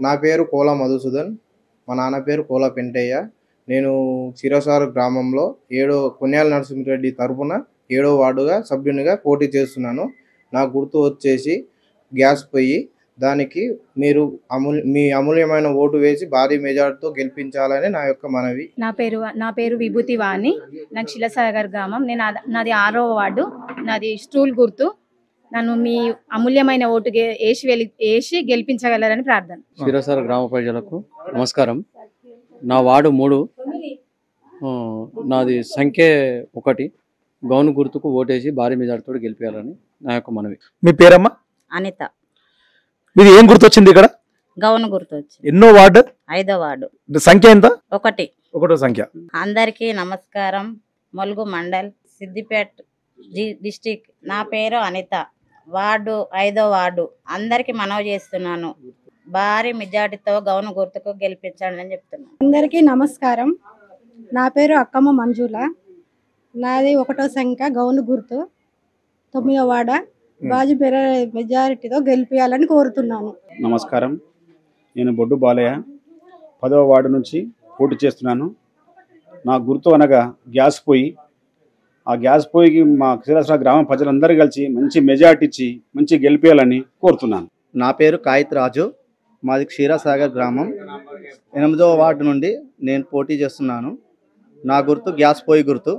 నా పేరు కోల మధుసూదన్. మా నాన్న పేరు కోల పెంటయ్య. నేను సిరసారు గ్రామంలో కొన్యాల నరసింహారెడ్డి తరపున 7వ వార్డుగా సభ్యునిగా పోటీ చేస్తున్నాను. నా గుర్తు వచ్చేసి గ్యాస్ పొయ్యి. దానికి మీరు మీ అమూల్యమైన ఓటు వేసి భారీ మెజార్టీతో గెలిపించాలని నా యొక్క మనవి. నా పేరు విభూతి వాణి. నాకు శిలసాగర్ గ్రామం. నాది 6వ వార్డు. నాది స్టూల్ గుర్తు. నన్ను మీ అమూల్యమైన ఓటు వేసి గెలిపించగలరని ప్రార్థన. శిరసార గ్రామ ప్రజలకు నమస్కారం. నా వార్డు 3, నాది సంఖ్య 1. గౌను గుర్తుకు ఓటేసి భారీ మెజార్టీతో గెలిపించాలని నా యొక్క మనవి. మీ పేరమ్మా? అనిత. మీది ఏం గుర్తు వచ్చింది ఇక్కడ? గౌను గుర్తు వచ్చింది. ఎన్నో వార్డు? 5వ వార్డు. సంఖ్య ఎంత? 1. 1వ సంఖ్య. అందరికీ నమస్కారం. ములుగు మండల్, సిద్దిపేట డిస్టిక్. నా పేరు అనిత. వార్డు 5వ వార్డు. అందరికి మనవి చేస్తున్నాను, భారీ మెజార్టీతో గౌను గుర్తుకు గెలిపించండి అని చెప్తున్నాను. అందరికీ నమస్కారం. నా పేరు అక్కమ్మ మంజుల. నాది 1వ సంఖ్య గౌను గుర్తు, 9వ వార్డ. భారీ మెజారిటీతో గెలిపించాలని కోరుతున్నాను. నమస్కారం. నేను బొడ్డు బాలయ్య, 10వ వార్డు నుంచి పోటీ చేస్తున్నాను. నా గుర్తు అనగా గ్యాస్ పొయ్యి. ఆ గ్యాస్ పొయ్యికి మా క్షీరసార గ్రామ ప్రజలందరూ కలిసి మంచి మెజార్టీ ఇచ్చి మంచి గెలిపేయాలని కోరుతున్నాను. నా పేరు కాయిత్ రాజు. మాది క్షీరసాగర్ గ్రామం, 8వ వార్డు నుండి నేను పోటీ చేస్తున్నాను. నా గుర్తు గ్యాస్ పొయ్యి గుర్తు.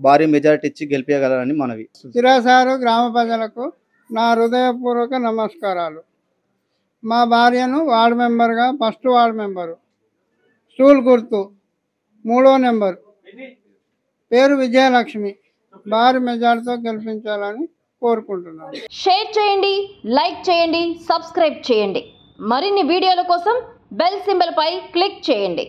భారీ మెజారిటీ ఇచ్చి గెలిపించగలరని మనవి. క్షీరసార గ్రామ ప్రజలకు నా హృదయపూర్వక నమస్కారాలు. మా భార్యను వార్డు మెంబర్గా, 1st వార్డు మెంబరు, స్టూల్ గుర్తు, 3వ నెంబరు, పేరు విజయలక్ష్మి. భారీ మెజార్టీతో గెలిపించాలని కోరుకుంటున్నాను. షేర్ చేయండి, లైక్ చేయండి, సబ్స్క్రైబ్ చేయండి. మరిన్ని వీడియోల కోసం బెల్ సింబల్ పై క్లిక్ చేయండి.